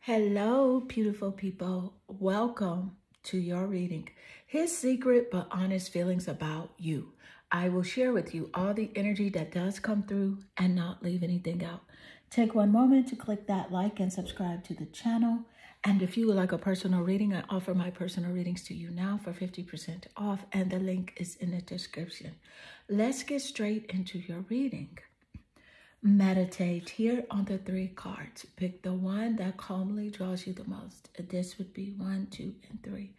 Hello, beautiful people. Welcome to your reading. His secret but honest feelings about you. I will share with you all the energy that does come through and not leave anything out. Take one moment to click that like and subscribe to the channel. And if you would like a personal reading, I offer my personal readings to you now for 50% off, and the link is in the description. Let's get straight into your reading. Meditate here on the 3 cards. Pick the one that calmly draws you the most. This would be 1, 2, and 3.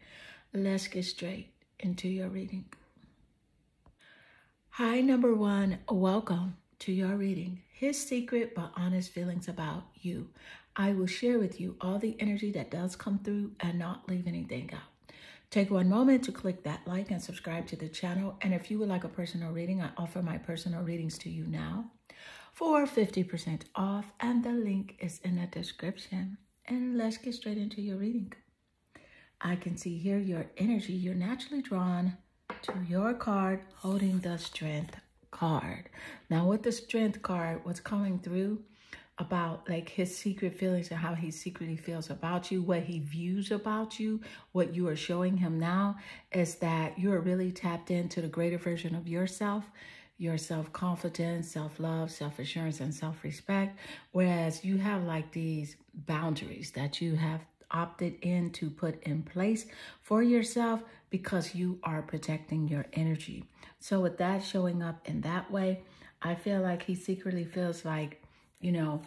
Let's get straight into your reading. Hi, number 1. Welcome to your reading. His secret but honest feelings about you. I will share with you all the energy that does come through and not leave anything out. Take one moment to click that like and subscribe to the channel. And if you would like a personal reading, I offer my personal readings to you now for 50% off, and the link is in the description. And let's get straight into your reading. I can see here your energy. You're naturally drawn to your card holding the Strength card. Now with the Strength card, what's coming through about like his secret feelings and how he secretly feels about you, what he views about you, what you are showing him now is that you're really tapped into the greater version of yourself. Your self-confidence, self-love, self-assurance, and self-respect, whereas you have like these boundaries that you have opted in to put in place for yourself because you are protecting your energy. So with that showing up in that way, I feel like he secretly feels like, you know,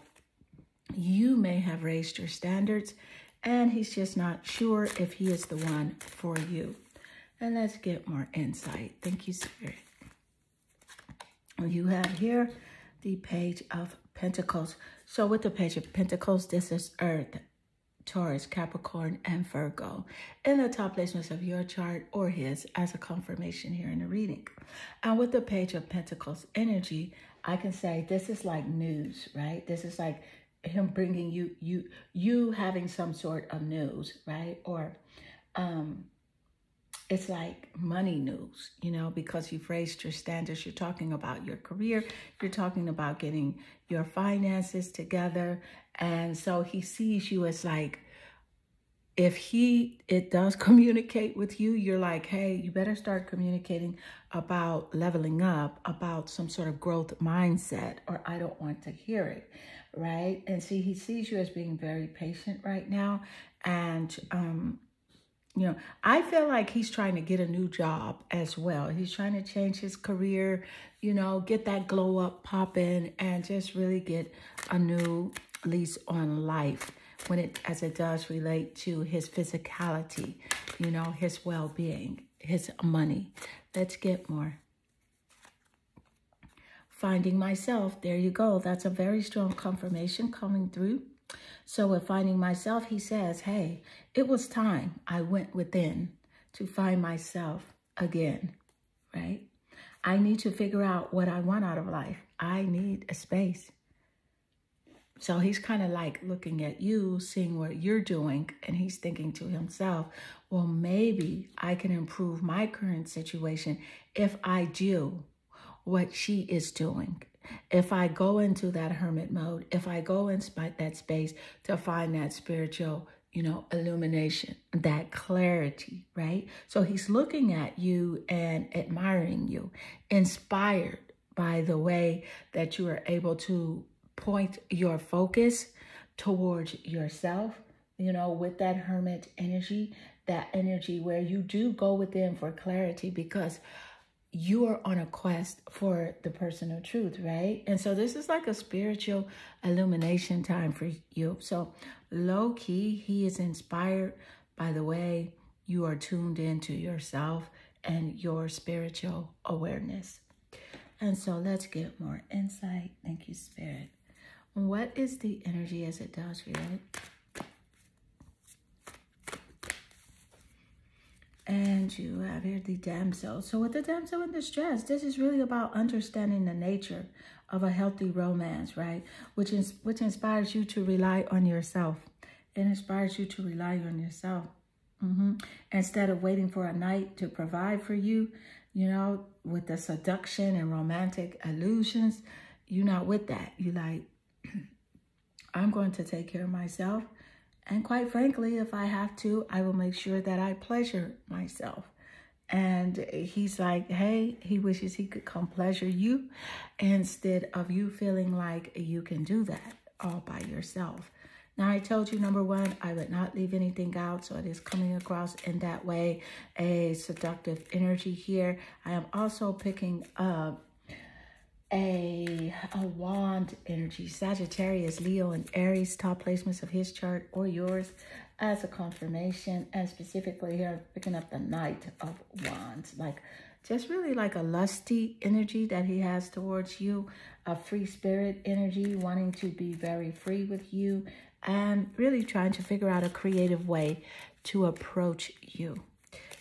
you may have raised your standards and he's just not sure if he is the one for you. And let's get more insight. Thank you, Spirit. You have here the Page of Pentacles. So with the Page of Pentacles, this is Earth, Taurus, Capricorn, and Virgo in the top placements of your chart or his as a confirmation here in the reading. And with the Page of Pentacles energy, I can say this is like news, right? This is like him bringing you having some sort of news, right? Or it's like money news, you know, because you've raised your standards. You're talking about your career. You're talking about getting your finances together. And so he sees you as like, if it does communicate with you, you're like, hey, you better start communicating about leveling up, about some sort of growth mindset, or I don't want to hear it, right? And see, he sees you as being very patient right now. And, you know, I feel like he's trying to get a new job as well. He's trying to change his career, you know, get that glow up popping and just really get a new lease on life as it does relate to his physicality, you know, his well-being, his money. Let's get more. Finding myself. There you go. That's a very strong confirmation coming through. So with finding myself, he says, hey, it was time I went within to find myself again, right? I need to figure out what I want out of life. I need a space. So he's kind of like looking at you, seeing what you're doing, and he's thinking to himself, well, maybe I can improve my current situation if I do what she is doing. If I go into that hermit mode, if I go in that space to find that spiritual, you know, illumination, that clarity, right? So he's looking at you and admiring you, inspired by the way that you are able to point your focus towards yourself, you know, with that hermit energy, that energy where you do go within for clarity because you are on a quest for the personal truth, right? And so this is like a spiritual illumination time for you. So low key, he is inspired by the way you are tuned into yourself and your spiritual awareness. And so let's get more insight. Thank you, Spirit. What is the energy as it does relate? And you have here the damsel. So with the damsel in distress, this is really about understanding the nature of a healthy romance, right? Which inspires you to rely on yourself. It inspires you to rely on yourself. Instead of waiting for a knight to provide for you, you know, with the seduction and romantic illusions, you're not with that. You like, I'm going to take care of myself And quite frankly, if I have to, I will make sure that I pleasure myself. And he's like, hey, he wishes he could come pleasure you instead of you feeling like you can do that all by yourself. Now, I told you, number one, I would not leave anything out, so it is coming across in that way, a seductive energy here. I am also picking up a wand energy, Sagittarius, Leo, and Aries, top placements of his chart or yours as a confirmation. And specifically here, I'm picking up the Knight of Wands, like just really like a lusty energy that he has towards you, a free spirit energy, wanting to be very free with you, and really trying to figure out a creative way to approach you.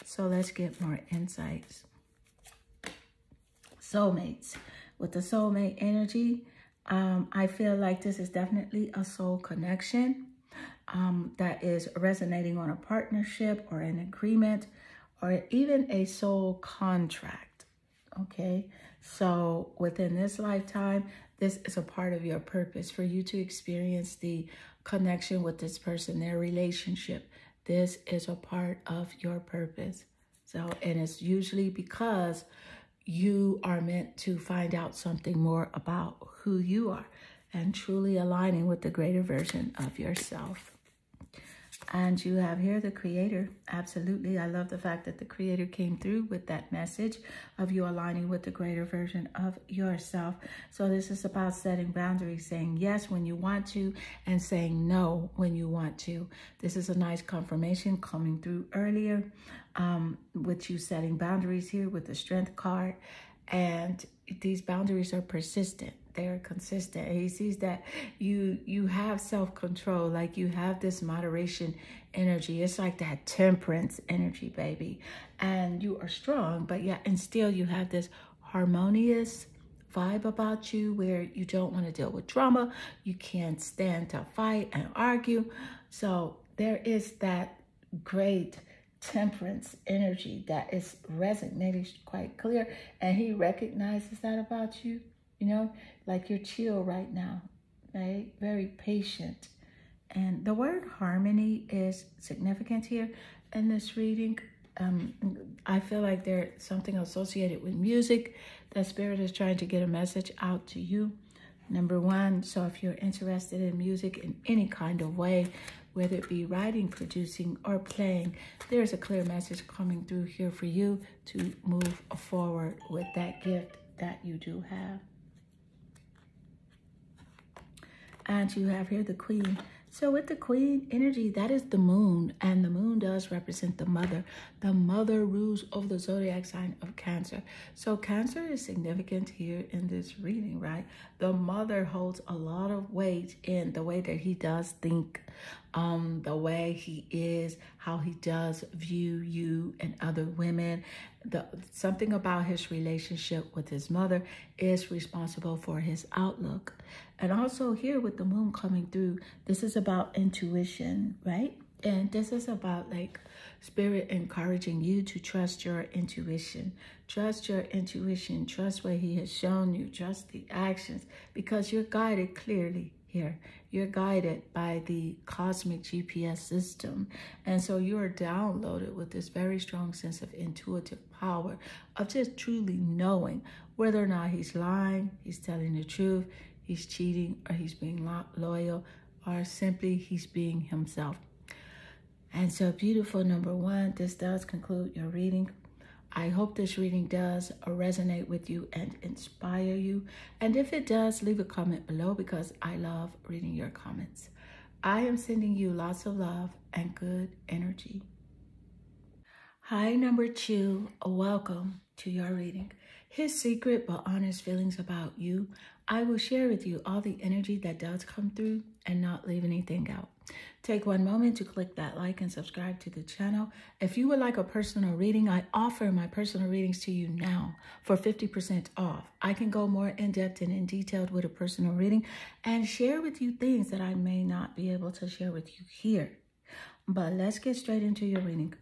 So let's get more insights. Soulmates. With the soulmate energy, I feel like this is definitely a soul connection that is resonating on a partnership or an agreement or even a soul contract, okay? So within this lifetime, this is a part of your purpose for you to experience the connection with this person, their relationship. This is a part of your purpose. So, and it's usually because you are meant to find out something more about who you are and truly aligning with the greater version of yourself. And you have here the Creator. Absolutely. I love the fact that the Creator came through with that message of you aligning with the greater version of yourself. So this is about setting boundaries, saying yes when you want to and saying no when you want to. This is a nice confirmation coming through earlier with you setting boundaries here with the Strength card. And these boundaries are persistent. They're consistent. And he sees that you have self-control, like you have this moderation energy. It's like that temperance energy, baby. And you are strong, but yeah, and still you have this harmonious vibe about you where you don't want to deal with drama. You can't stand to fight and argue. So there is that great temperance energy that is resonating quite clear. And he recognizes that about you. You know, like you're chill right now, right? Very patient. And the word harmony is significant here in this reading. I feel like there's something associated with music that Spirit is trying to get a message out to you. Number one, so if you're interested in music in any kind of way, whether it be writing, producing, or playing, there's a clear message coming through here for you to move forward with that gift that you do have. And you have here the Queen. So with the Queen energy, that is the moon. And the moon does represent the mother. The mother rules over the zodiac sign of Cancer. So Cancer is significant here in this reading, right? The mother holds a lot of weight in the way that he does think, the way he is, how he does view you and other women. Something about his relationship with his mother is responsible for his outlook. And also here with the moon coming through, this is about intuition, right? And this is about like Spirit encouraging you to trust your intuition. Trust your intuition. Trust what he has shown you. Trust the actions because you're guided clearly here. You're guided by the cosmic GPS system. And so you are downloaded with this very strong sense of intuitive power of just truly knowing whether or not he's lying, he's telling the truth, he's cheating, or he's being loyal, or simply he's being himself. And so beautiful, number one, this does conclude your reading. I hope this reading does resonate with you and inspire you. And if it does, leave a comment below because I love reading your comments. I am sending you lots of love and good energy. Hi, number two, welcome to your reading. His secret but honest feelings about you. I will share with you all the energy that does come through and not leave anything out. Take one moment to click that like and subscribe to the channel. If you would like a personal reading, I offer my personal readings to you now for 50% off. I can go more in depth and in detail with a personal reading and share with you things that I may not be able to share with you here. But let's get straight into your reading.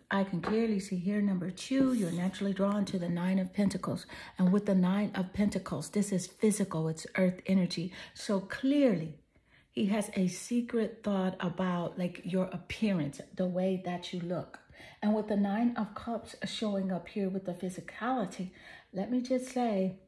I can clearly see here, number two, you're naturally drawn to the Nine of Pentacles. And with the Nine of Pentacles, this is physical, it's earth energy. So clearly, He has a secret thought about like your appearance, the way that you look. And with the 9 of Cups showing up here with the physicality, let me just say,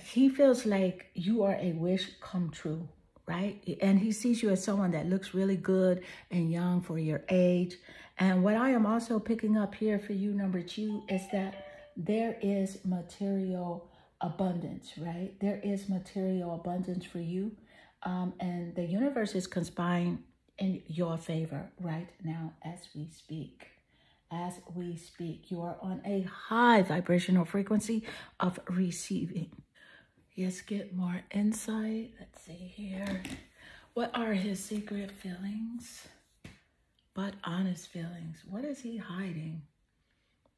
he feels like you are a wish come true, right? And he sees you as someone that looks really good and young for your age. And what I am also picking up here for you, number 2, is that there is material abundance, right? There is material abundance for you. And the universe is conspiring in your favor right now as we speak. As we speak, you are on a high vibrational frequency of receiving. Yes, get more insight. Let's see here. What are his secret feelings? But honest feelings. What is he hiding?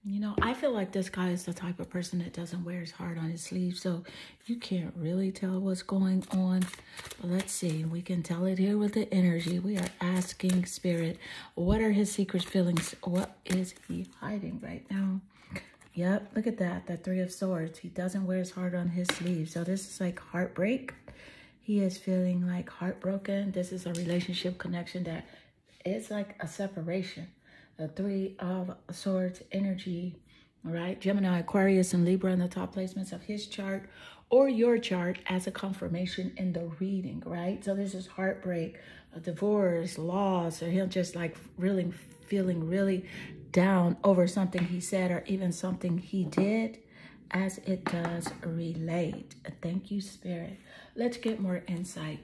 You know, I feel like this guy is the type of person that doesn't wear his heart on his sleeve. So you can't really tell what's going on. But let's see. We can tell it here with the energy. We are asking Spirit, what are his secret feelings? What is he hiding right now? Yep, look at that. The 3 of Swords. He doesn't wear his heart on his sleeve. So this is like heartbreak. He is feeling like heartbroken. This is a relationship connection that is like a separation. The 3 of Swords energy, all right? Gemini, Aquarius, and Libra in the top placements of his chart or your chart as a confirmation in the reading, right? So this is heartbreak, a divorce, loss, or him just like really feeling really down over something he said or even something he did, as it does relate. Thank you, Spirit. Let's get more insight.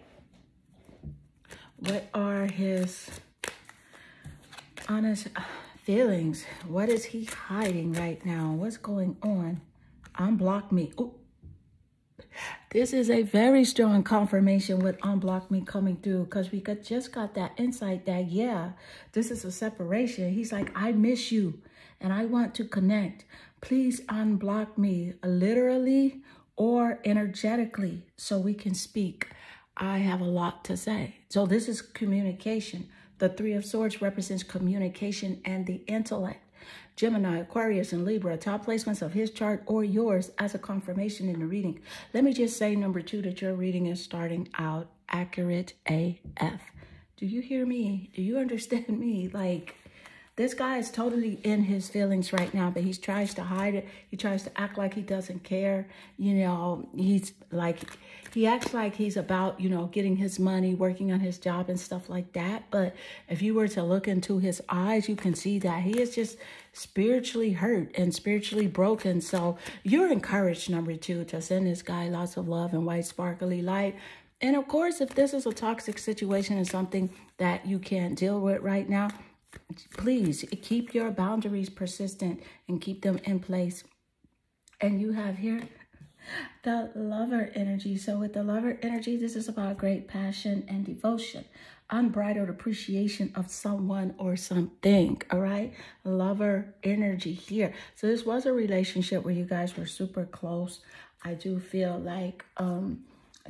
What are his honest feelings? What is he hiding right now? What's going on? Unblock me. Ooh. This is a very strong confirmation with unblock me coming through, because we just got that insight that, yeah, this is a separation. He's like, I miss you and I want to connect. Please unblock me literally or energetically so we can speak. I have a lot to say. So this is communication. The 3 of Swords represents communication and the intellect. Gemini, Aquarius, and Libra, top placements of his chart or yours as a confirmation in the reading. Let me just say, number 2, that your reading is starting out accurate AF. Do you hear me? Do you understand me? Like, this guy is totally in his feelings right now, but he tries to hide it. He tries to act like he doesn't care. You know, he's like, he acts like he's about, you know, getting his money, working on his job and stuff like that. But if you were to look into his eyes, you can see that he is just spiritually hurt and spiritually broken. So you're encouraged, number 2, to send this guy lots of love and white sparkly light. And of course, if this is a toxic situation and something that you can't deal with right now, please keep your boundaries persistent and keep them in place. And you have here the Lover energy. So with the Lover energy, this is about great passion and devotion, unbridled appreciation of someone or something. All right, Lover energy here. So this was a relationship where you guys were super close. I do feel like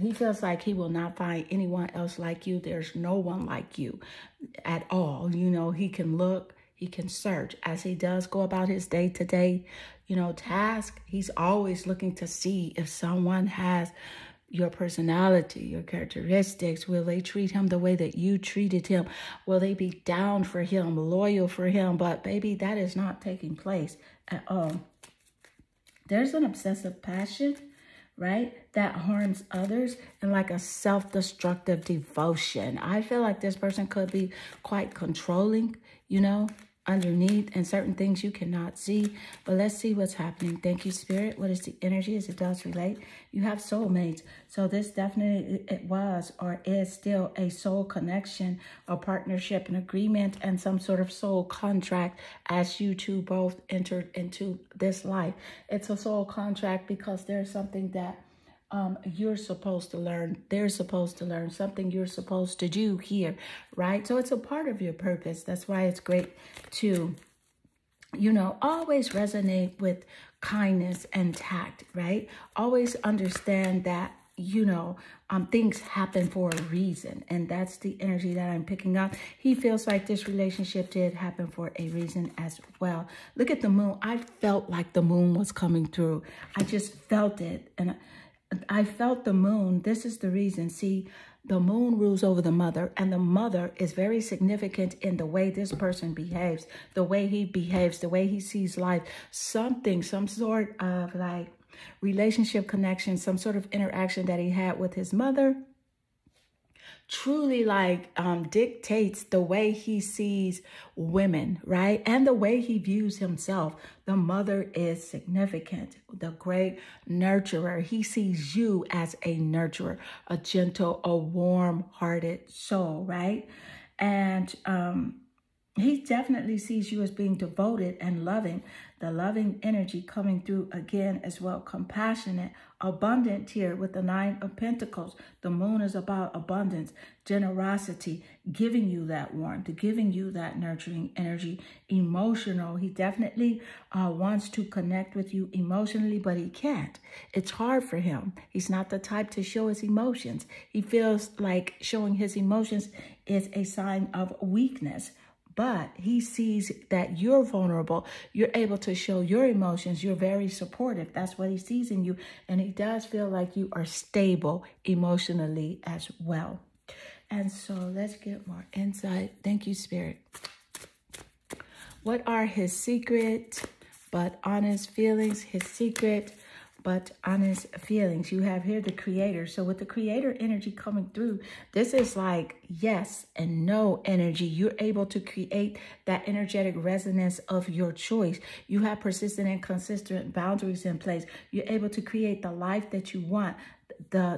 he feels like he will not find anyone else like you. There's no one like you at all. You know, he can look, he can search as he does go about his day-to-day, you know, task. He's always looking to see if someone has your personality, your characteristics. Will they treat him the way that you treated him? Will they be down for him, loyal for him? But baby, that is not taking place at all. There's an obsessive passion, right, that harms others, and like a self-destructive devotion. I feel like this person could be quite controlling, you know, underneath, and certain things you cannot see. But let's see what's happening. Thank you, Spirit. What is the energy as it does relate? You have soulmates. So this definitely, it was or is still a soul connection, a partnership, an agreement, and some sort of soul contract as you two both entered into this life. It's a soul contract because there's something that you're supposed to learn. They're supposed to learn something you're supposed to do here, right? So it's a part of your purpose. That's why it's great to, you know, always resonate with kindness and tact, right? Always understand that, you know, things happen for a reason. And that's the energy that I'm picking up. He feels like this relationship did happen for a reason as well. Look at the moon. I felt like the moon was coming through. I just felt it. And I felt the moon. This is the reason. See, the moon rules over the mother, and the mother is very significant in the way this person behaves, the way he behaves, the way he sees life. Something, some sort of like relationship connection, some sort of interaction that he had with his mother truly like dictates the way he sees women, right? And the way he views himself. The mother is significant, the great nurturer. He sees you as a nurturer, a gentle, a warm-hearted soul, right? And he definitely sees you as being devoted and loving, the loving energy coming through again as well, compassionate, abundant here with the 9 of Pentacles. The moon is about abundance, generosity, giving you that warmth, giving you that nurturing energy, emotional. He definitely wants to connect with you emotionally, but he can't. It's hard for him. He's not the type to show his emotions. He feels like showing his emotions is a sign of weakness. But he sees that you're vulnerable. You're able to show your emotions. You're very supportive. That's what he sees in you. And he does feel like you are stable emotionally as well. And so let's get more insight. Thank you, Spirit. What are his secret but honest feelings? His secret but honest feelings. You have here the Creator. So with the Creator energy coming through, this is like yes and no energy. You're able to create that energetic resonance of your choice. You have persistent and consistent boundaries in place. You're able to create the life that you want.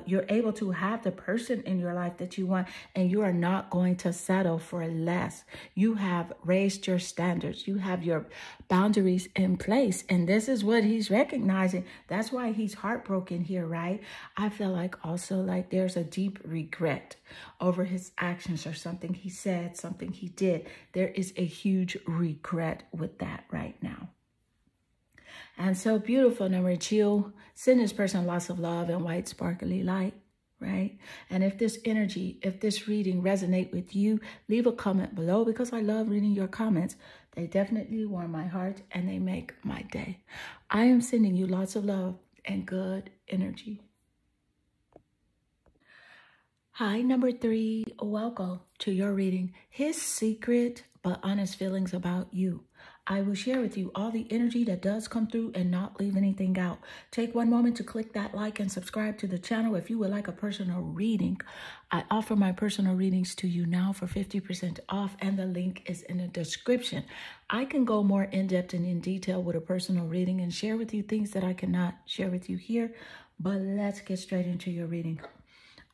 You're able to have the person in your life that you want, and you are not going to settle for less. You have raised your standards. You have your boundaries in place, and this is what he's recognizing. That's why he's heartbroken here, right? I feel like also like there's a deep regret over his actions or something he said, something he did. There is a huge regret with that right now. And so beautiful, number 2, send this person lots of love and white sparkly light, right? And if this energy, if this reading resonate with you, leave a comment below because I love reading your comments. They definitely warm my heart and they make my day. I am sending you lots of love and good energy. Hi, number 3, welcome to your reading. His secret but honest feelings about you. I will share with you all the energy that does come through and not leave anything out. Take one moment to click that like and subscribe to the channel. If you would like a personal reading, I offer my personal readings to you now for 50% off, and the link is in the description. I can go more in-depth and in detail with a personal reading and share with you things that I cannot share with you here, but let's get straight into your reading.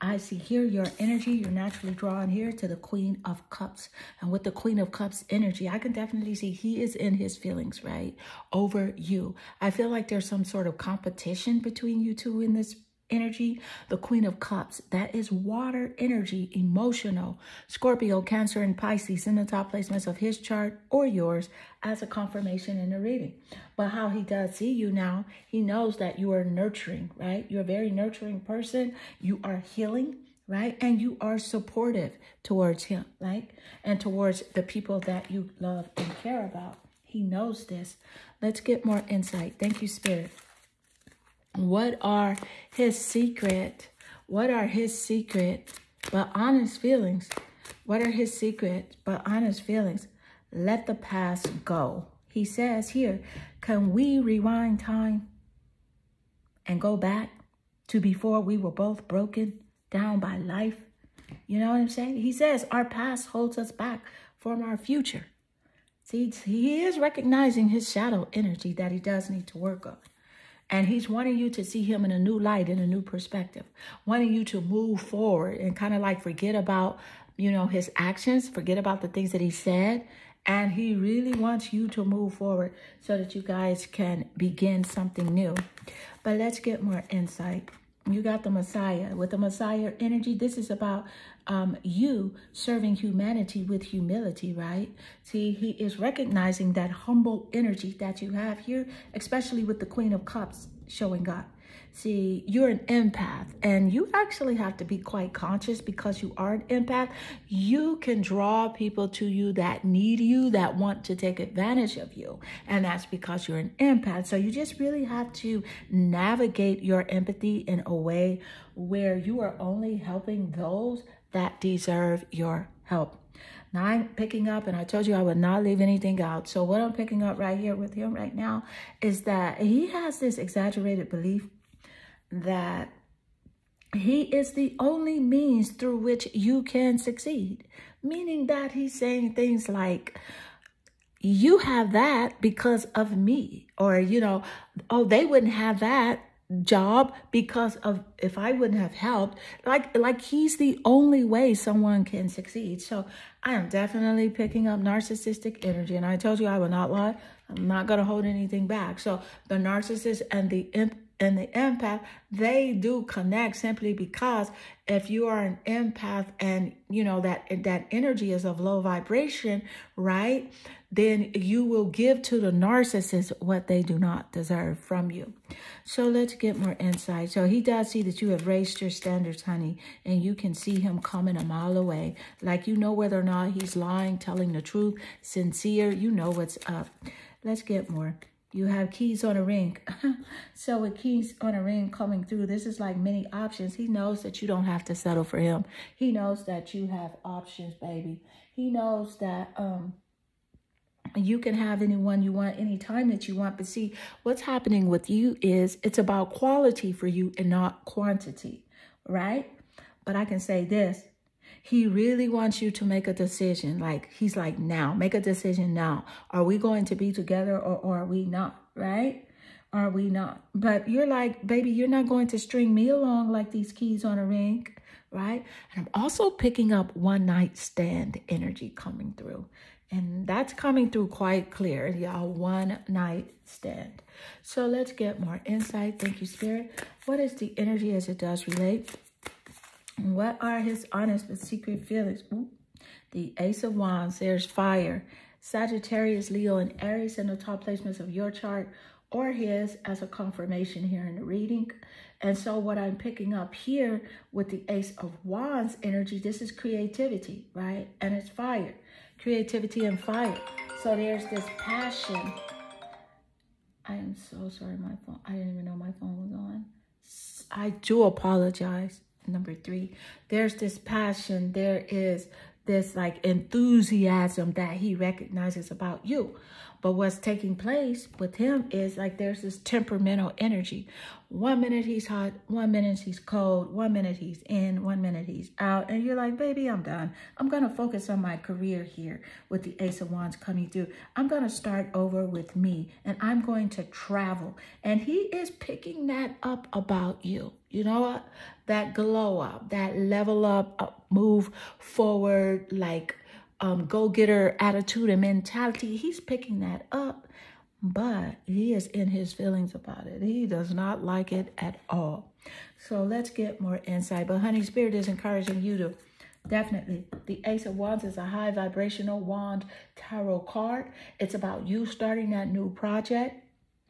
I see here your energy. You're naturally drawn here to the Queen of Cups. And with the Queen of Cups energy, I can definitely see he is in his feelings, right? Over you. I feel like there's some sort of competition between you two in this energy. The Queen of Cups, that is water energy, emotional. Scorpio, Cancer, and Pisces in the top placements of his chart or yours as a confirmation in the reading. But how he does see you now, he knows that you are nurturing, right? You're a very nurturing person. You are healing, right? And you are supportive towards him, right? And towards the people that you love and care about. He knows this. Let's get more insight. Thank you, Spirit. What are his secret? What are his secret but honest feelings? What are his secret but honest feelings? Let the past go. He says here, can we rewind time and go back to before we were both broken down by life? You know what I'm saying? He says our past holds us back from our future. See, he is recognizing his shadow energy that he does need to work on. And he's wanting you to see him in a new light, in a new perspective, wanting you to move forward and kind of like forget about, you know, his actions, forget about the things that he said. And he really wants you to move forward so that you guys can begin something new. But let's get more insight. You got the Messiah. With the Messiah energy, this is about you serving humanity with humility, right? See, he is recognizing that humble energy that you have here, especially with the Queen of Cups showing up. See, you're an empath, and you actually have to be quite conscious because you are an empath. You can draw people to you that need you, that want to take advantage of you. And that's because you're an empath. So you just really have to navigate your empathy in a way where you are only helping those that deserve your help. Now I'm picking up, and I told you I would not leave anything out. So what I'm picking up right here with him right now is that he has this exaggerated belief that he is the only means through which you can succeed. Meaning that he's saying things like, you have that because of me. Or, you know, oh, they wouldn't have that job because of if I wouldn't have helped. Like he's the only way someone can succeed. So I am definitely picking up narcissistic energy, and I told you I will not lie. I'm not going to hold anything back. So the narcissist and the empath, they do connect simply because if you are an empath and you know that energy is of low vibration, right? Then you will give to the narcissist what they do not deserve from you. So let's get more insight. So he does see that you have raised your standards, honey, and you can see him coming a mile away. Like you know whether or not he's lying, telling the truth, sincere, you know what's up. Let's get more. You have keys on a ring. So with keys on a ring coming through, this is like many options. He knows that you don't have to settle for him. He knows that you have options, baby. He knows that you can have anyone you want, anytime that you want. But see, what's happening with you is it's about quality for you and not quantity, right? But I can say this. He really wants you to make a decision. Like, he's like, now, make a decision now. Are we going to be together or are we not, right? Are we not? But you're like, baby, you're not going to string me along like these keys on a ring, right? And I'm also picking up one night stand energy coming through. And that's coming through quite clear, y'all. One night stand. So let's get more insight. Thank you, Spirit. What is the energy as it does relate? What are his honest but secret feelings? Ooh, the Ace of Wands. There's fire. Sagittarius, Leo, and Aries in the top placements of your chart or his as a confirmation here in the reading. And so what I'm picking up here with the Ace of Wands energy, this is creativity, right? And it's fire. Creativity and fire. So there's this passion. I am so sorry, my phone. I didn't even know my phone was on. I do apologize. Number 3, there's this passion. There is this like enthusiasm that he recognizes about you. But what's taking place with him is like there's this temperamental energy. 1 minute he's hot, 1 minute he's cold, 1 minute he's in, 1 minute he's out. And you're like, baby, I'm done. I'm going to focus on my career here with the Ace of Wands coming through. I'm going to start over with me and I'm going to travel. And he is picking that up about you. You know what? That glow up, that level up, move forward, like go-getter attitude and mentality. He's picking that up, but he is in his feelings about it. He does not like it at all. So let's get more insight. But honey, Spirit is encouraging you to definitely. The Ace of Wands is a high vibrational wand tarot card. It's about you starting that new project,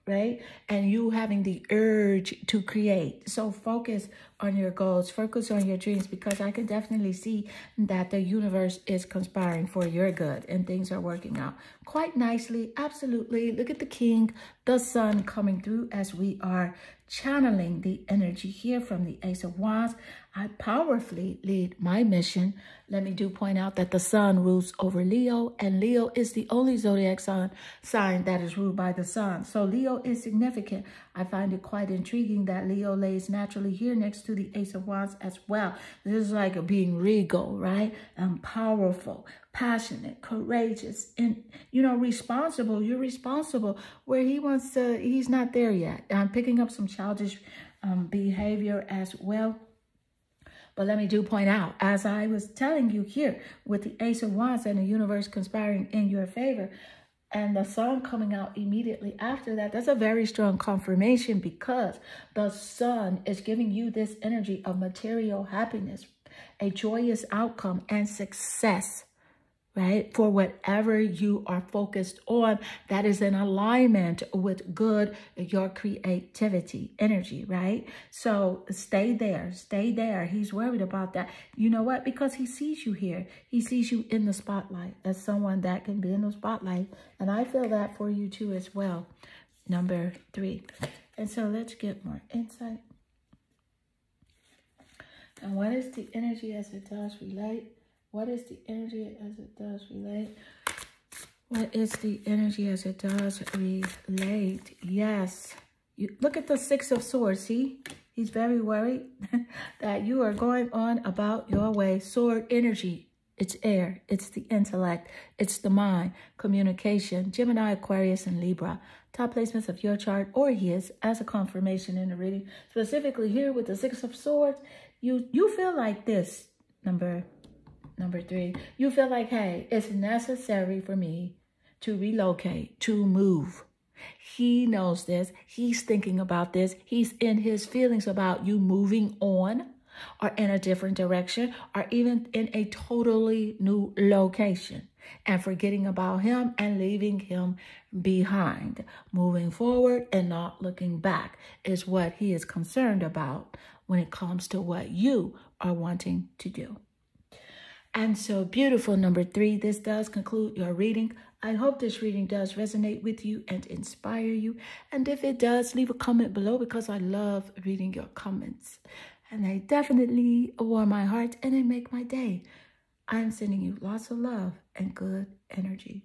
right? And you having the urge to create. So focus on your goals, focus on your dreams, because I can definitely see that the universe is conspiring for your good and things are working out quite nicely. Absolutely. Look at the King, the Sun coming through as we are channeling the energy here from the Ace of Wands. I powerfully lead my mission. Let me point out that the Sun rules over Leo, and Leo is the only zodiac sign that is ruled by the Sun. So Leo is significant. I find it quite intriguing that Leo lays naturally here next to the Ace of Wands as well. This is like being regal, right? And powerful, passionate, courageous, and, you know, responsible. You're responsible where he wants to, he's not there yet. I'm picking up some childish behavior as well. But let me point out, as I was telling you here, with the Ace of Wands and the universe conspiring in your favor, and the Sun coming out immediately after that, that's a very strong confirmation, because the Sun is giving you this energy of material happiness, a joyous outcome and success, right? For whatever you are focused on, that is in alignment with good, your creativity energy, right? So stay there, stay there. He's worried about that. You know what? Because he sees you here. He sees you in the spotlight as someone that can be in the spotlight. And I feel that for you too as well. Number 3. And so let's get more insight. And what is the energy as it does relate? What is the energy as it does relate? What is the energy as it does relate? Yes. You look at the 6 of Swords. See? He's very worried that you are going on about your way. Sword energy. It's air. It's the intellect. It's the mind. Communication. Gemini, Aquarius, and Libra. Top placements of your chart or his as a confirmation in the reading. Specifically here with the 6 of Swords, you feel like this, number 3. You feel like, hey, it's necessary for me to relocate, to move. He knows this. He's thinking about this. He's in his feelings about you moving on or in a different direction or even in a totally new location and forgetting about him and leaving him behind. Moving forward and not looking back is what he is concerned about when it comes to what you are wanting to do. And so beautiful, number 3, this does conclude your reading. I hope this reading does resonate with you and inspire you. And if it does, leave a comment below because I love reading your comments. And they definitely warm my heart and they make my day. I'm sending you lots of love and good energy.